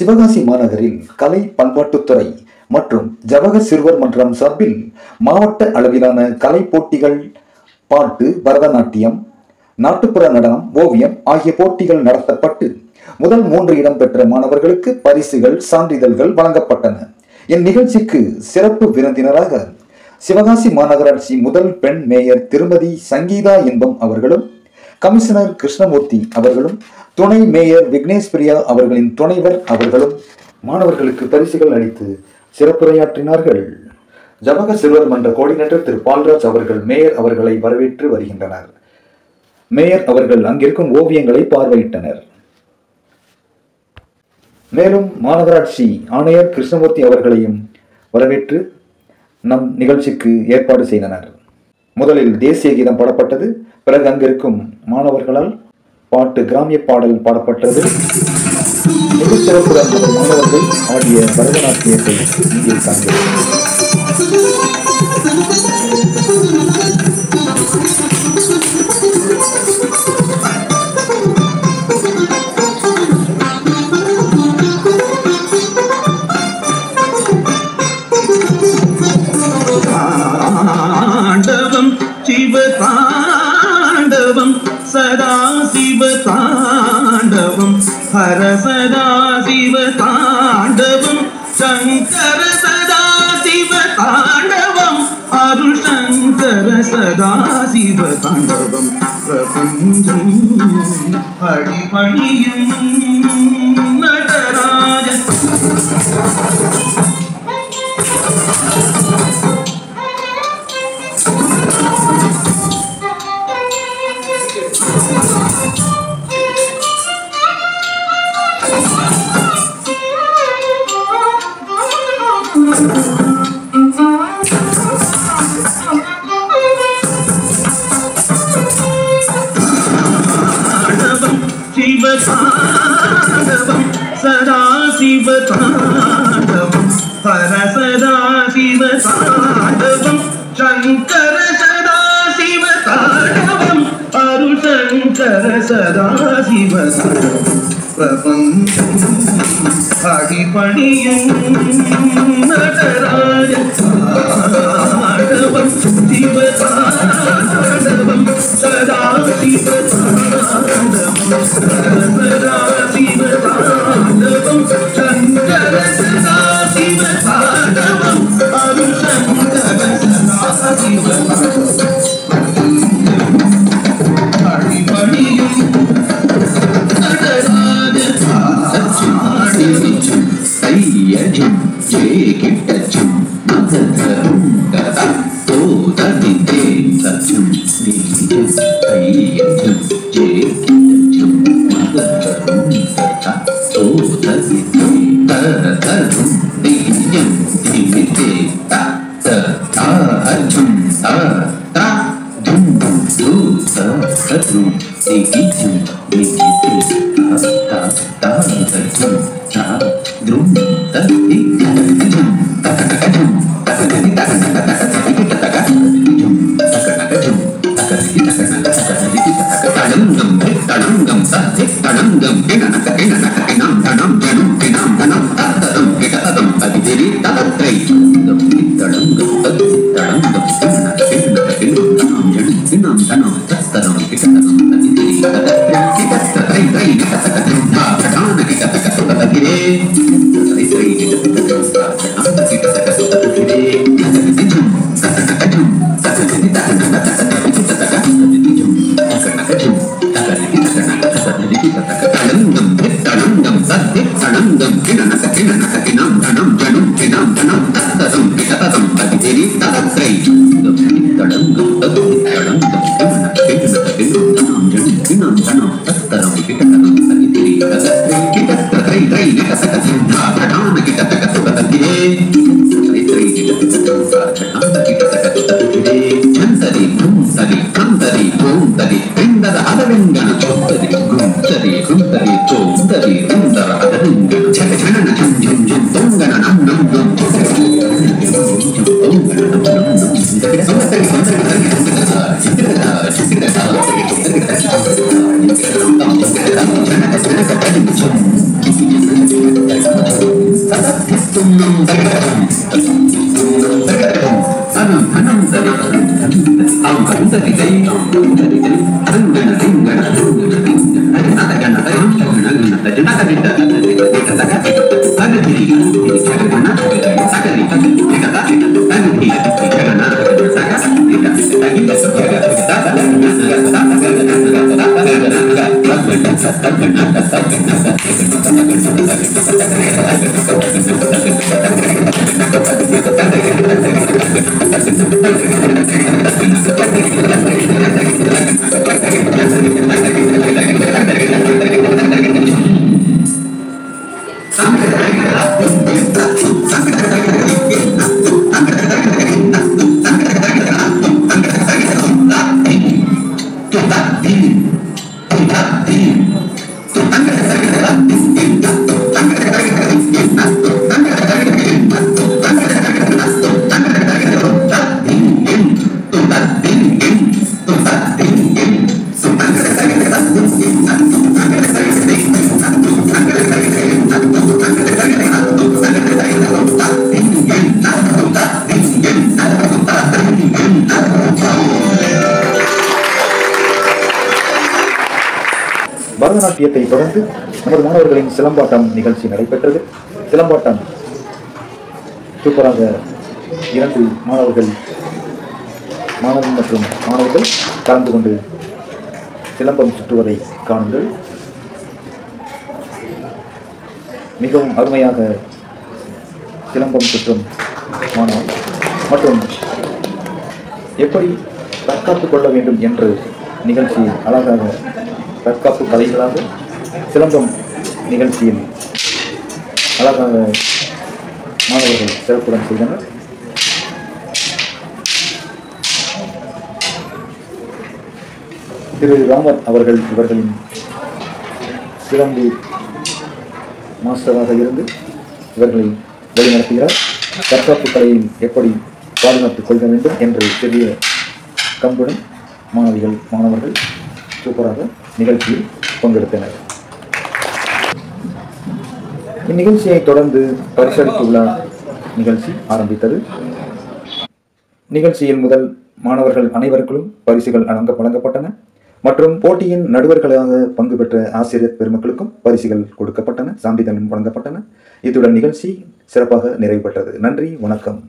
சிவகாசி மாநகரில் கலை பண்பாட்டுத்துறை மற்றும் ஜவஹர் சிறுவர் மன்றம் சார்பில் மாவட்ட அளவிலான கலை போட்டிகள், பாட்டு, பரதநாட்டியம், நாட்டுப்புற நடனம், ஓவியம் ஆகிய போட்டிகள் நடத்தப்பட்டு முதல் 3 இடம் பெற்ற மாணவர்களுக்கு பரிசுகள், சான்றிதழ்கள் வழங்கப்பட்டன. இந்நிகழ்ச்சிக்கு சிறப்பு விருந்தினராக சிவகாசி மாநகராட்சி முதல் பெண் மேயர் திருமதி சங்கீதா இன்பம் அவர்களும், கமிஷனர் கிருஷ்ணமூர்த்தி அவர்களும், துணை மேயர் விக்னேஷ் பிரியா அவர்களின் துணைவர் அவர்களும் மாணவர்களுக்கு பரிசுகள் அளித்து சிறப்புரையாற்றினார்கள். ஜவஹர் சிறுவர் மன்ற கோஆர்டினேட்டர் திரு பால்ராஜ் அவர்கள் மேயர் அவர்களை வரவேற்று வருகின்றனர். மேயர் அவர்கள் அங்கிருக்கும் ஓவியங்களை பார்வையிட்டனர். மேலும் மாநகராட்சி ஆணையர் கிருஷ்ணமூர்த்தி அவர்களையும் வரவேற்று நம் நிகழ்ச்சிக்கு ஏற்பாடு செய்தனர். முதலில் தேசிய கீதம் பாடப்பட்டது. பிறகு அங்கிருக்கும் மாணவர்களால் பாட்டு, கிராமிய பாடல் பாடப்பட்டது. மிக சிறப்புடன் மாணவர்கள் ஆடிய பரதநாட்டியத்தை இங்கே காண்கிறோம். சிவதாண்டவம் சதா சிவதாண்டவம் ஹர சதா சிவதாண்டவம் சங்கர சதா சிவதாண்டவம் அருள் சங்கர சதா சிவதாண்டவம் பிரபஞ்சம் அடிபணியும் நடராஜ சிவதாண்டவம் சதா சிவதாண்டவம் ஹர சதா சிவதாண்டவம் சங்கர சதா சிவதாண்டவம் அருள் சங்கர சதா சிவதாண்டவம் பிரபஞ்சம் அடிபணியும் நடராஜ தாண்டவம் சிவதாண்டவம் சதா சிவதாண்டவம் சதா சிவதாண்டவம் சங்கர சதா சிவதாண்டவம் அருள் சங்கர சதா சிவதாண்டவம் அடிபணியும் ஐயஜம் ஜெகிட்டஜம் மததரும் கதா தோததிதே சஜம் நீஜம் ஐயஜம் ஜெகிட்டஜம் மததரும் கதா தோததிதே ததரும் நீஜம் நீஜே ததரும் ததரும் ததரும் நீஜம் நீஜே பரதநாட்டியத்தை தொடர்ந்து நமது மாணவர்களின் சிலம்பாட்டம் நிகழ்ச்சி நடைபெற்றது. சிலம்பாட்டம் சூப்பராக 2 மாணவர்கள் மற்றும் மாணவர்கள் கலந்து கொண்டு சிலம்பம் சுற்றுவதை காணுங்கள். மிகவும் அருமையாக சிலம்பம் சுற்றும் மாணவன் மற்றும் எப்படி தற்காத்து கொள்ள வேண்டும் என்று நிகழ்ச்சி அழகாக தற்காப்பு கலைகளாக சிலம்பம் நிகழ்ச்சியில் அழகாக மாணவர்கள் சிறப்புடன் செய்தனர். திரு ராமர் அவர்கள் இவர்களின் சிலம்பு மாஸ்டராக இருந்து இவர்களை வழிநடத்துகிறார். தற்காப்பு கலையில் எப்படி பாதுகாத்துக் கொள்ள வேண்டும் என்று சிறிய கம்புடன் மாணவர்கள் சூப்பராக நிகழ்ச்சியில் பங்கெடுத்தனர். இந்நிகழ்ச்சியை தொடர்ந்து பரிசளிப்பு விழா நிகழ்ச்சி ஆரம்பித்தது. நிகழ்ச்சியில் முதல் மாணவர்கள் அனைவருக்கும் பரிசுகள் வழங்கப்பட்டன மற்றும் போட்டியின் நடுவர்களாக பங்கு பெற்ற ஆசிரியர் பெருமக்களுக்கும் பரிசுகள் கொடுக்கப்பட்டன, சான்றிதழும் வழங்கப்பட்டன. இத்துடன் நிகழ்ச்சி சிறப்பாக நிறைவு பெற்றது. நன்றி, வணக்கம்.